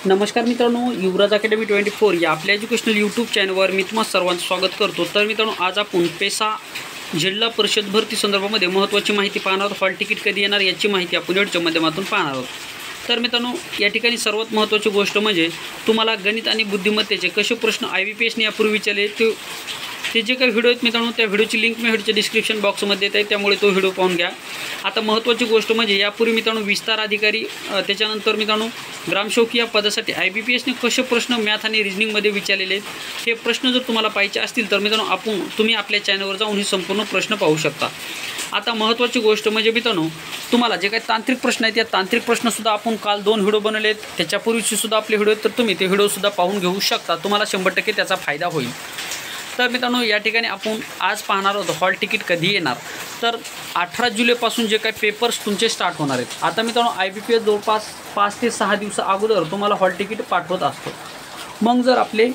नमस्कार मित्रांनो, युवराज अकॅडमी 24 या आपल्या एज्युकेशनल यूट्यूब चॅनलवर मी तुम्हा सर्वांचं स्वागत करतो। तर मित्रांनो, आज आपण पेसा जिल्हा परिषद भरती संदर्भामध्ये महत्त्वाची माहिती पाहणार आहोत। हॉल तिकीट कधी येणार याची माहिती आपण व्हिडिओच्या माध्यमातून पाहणार आहोत। तर मित्रांनो, या ठिकाणी सर्वात महत्त्वाची गोष्ट म्हणजे तुम्हाला गणित आणि बुद्धिमत्तेचे कसे प्रश्न IBPS ने यापूर्वी विचारले ते जे काही व्हिडिओ आहेत मित्रांनो, त्या व्हिडिओची लिंक मी व्हिडिओच्या डिस्क्रिप्शन बॉक्समध्ये देत आहे, त्यामुळे तो व्हिडिओ पाहून घ्या। आता महत्त्वाची गोष्ट म्हणजे यापूर्वी मित्रांनो विस्तार अधिकारी त्याच्यानंतर मित्रांनो ग्रामसेवक या पदासाठी IBPS ने कसे प्रश्न मॅथ आणि रिजनिंगमध्ये विचारलेले आहेत हे प्रश्न जर तुम्हाला पाहिजे असतील तर मित्रांनो तुम्ही आपल्या चॅनलवर जाऊन हे संपूर्ण प्रश्न पाहू शकता। आता महत्त्वाची गोष्ट म्हणजे मित्रांनो, तुम्हाला जे काही तांत्रिक प्रश्न आहेत या तांत्रिक प्रश्नसुद्धा आपण काल 2 व्हिडिओ बनवले आहेत, त्याच्यापूर्वीचे सुद्धा आपले व्हिडिओ आहेत, तर तुम्ही ते व्हिडिओसुद्धा पाहून घेऊ शकता। तुम्हाला 100% त्याचा फायदा होईल। तर मित्रांनो, या ठिकाणी आपण आज पाहणार आहोत हॉल तिकीट कधी येणार। तर 18 जुलैपासून जे काही पेपर्स तुमचे स्टार्ट होणार आहेत। आता मित्रांनो, IBPS जवळपास 5 ते 6 दिवस अगोदर तुम्हाला हॉल तिकीट पाठवत असतो। मग जर आपले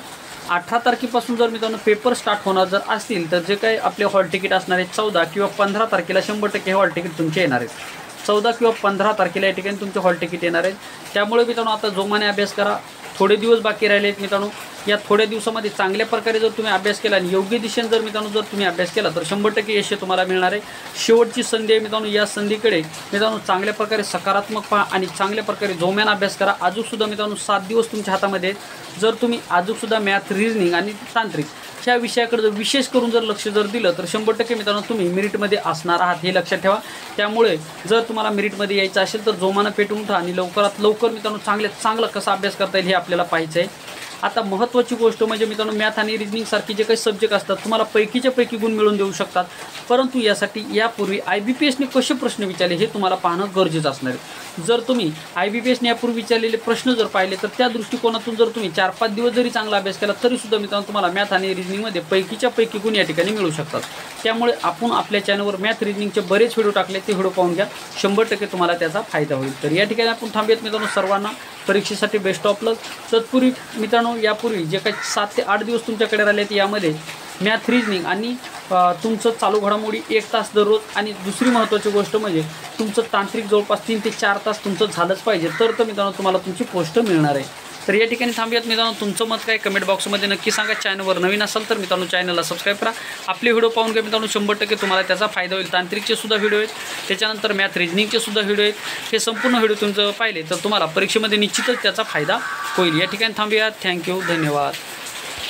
18 तारखेपासून जर मित्रांनो पेपर स्टार्ट होणार जर असतील तर जे काही आपले हॉल तिकीट असणार आहे 14 किंवा 15 तारखेला 100% हॉल तिकीट तुमचे येणार आहेत। 14 किंवा 15 तारखेला या ठिकाणी तुमचे हॉल तिकीट येणार आहेत। त्यामुळे मित्रांनो, आता जोमाने अभ्यास करा। थोडे दिवस बाकी राहिले आहेत मित्रांनो, या थोड्या दिवसामध्ये चांगल्या प्रकारे जर तुम्ही अभ्यास केला आणि योग्य दिशेने जर मित्रांनो जर तुम्ही अभ्यास केला तर 100% यश तुम्हाला मिळणार आहे। शेवटची संधी आहे मित्रांनो, या संधीकडे मित्रांनो चांगल्या प्रकारे सकारात्मक पहा आणि चांगल्या प्रकारे जोमाने अभ्यास करा। अजूनसुद्धा मित्रांनो 7 दिवस तुमच्या हातामध्ये जर तुम्ही अजूनसुद्धा मॅथ, रिजनिंग आणि तांत्रिक ह्या विषयाकडे जर विशेष करून जर लक्ष जर दिलं तर 100% मित्रांनो तुम्ही मेरिटमध्ये असणार आहात, हे लक्षात ठेवा। त्यामुळे जर तुम्हाला मेरिटमध्ये यायचं असेल तर जोमानं पेटून उठा आणि लवकरात लवकर मित्रांनो चांगला कसा अभ्यास करता येईल हे आपल्याला पाहायचं आहे। आता महत्त्वाची गोष्ट म्हणजे मित्रांनो, मॅथ आणि रिजनिंग सारखी जे काही सब्जेक्ट असतात तुम्हाला पैकीच्या पैकी गुण मिळवून देऊ शकतात, परंतु यासाठी यापूर्वी IBPS ने कसे प्रश्न विचारले हे तुम्हाला पाहणं गरजेचं असणार आहे। जर तुम्ही IBPS ने यापूर्वी विचारलेले प्रश्न जर पाहिले तर त्या दृष्टिकोनातून जर तुम्ही 4-5 दिवस जरी चांगला अभ्यास केला तरीसुद्धा मित्रांनो तुम्हाला मॅथ आणि रिजनिंगमध्ये पैकीच्या पैकी गुण या ठिकाणी मिळू शकतात। त्यामुळे आपण आपल्या चॅनलवर मॅथ रिजनिंगचे बरेच व्हिडिओ टाकले, ते व्हिडिओ पाहून घ्या, 100% तुम्हाला त्याचा फायदा होईल। तर या ठिकाणी आपण थांबूयात मित्रांनो। सर्वांना परीक्षेसाठी बेस्ट ऑफ लक। तत्पूर्वी मित्रांनो, यापूर्वी जे काही 7 ते 8 दिवस तुमच्याकडे राहिले आहेत यामध्ये मॅथ, रिजनिंग आणि तुमचं चालू घडामोडी 1 तास दररोज, आणि दुसरी महत्त्वाची गोष्ट म्हणजे तुमचं तांत्रिक जवळपास 3 ते 4 तास तुमचं झालंच पाहिजे, तर मित्रांनो तुम्हाला तुमची पोस्ट मिळणार आहे। तर या ठिकाणी थांबूयात मित्रांनो। तुमचं मत काय कमेंट बॉक्समध्ये नक्की सांगा। चॅनलवर नवीन असाल तर मित्रांनो चॅनलला सबस्क्राईब करा। आपले व्हिडिओ पाहून घ्या मित्रांनो, 100% तुम्हाला त्याचा फायदा होईल। तांत्रिकचे सुद्धा व्हिडिओ आहेत, त्याच्यानंतर मॅथ रिजनिंगचे सुद्धा व्हिडिओ आहेत। हे संपूर्ण व्हिडिओ तुमचं पाहिले तर तुम्हाला परीक्षेमध्ये निश्चितच त्याचा फायदा होईल। या ठिकाणी थांबूयात। थँक्यू, धन्यवाद।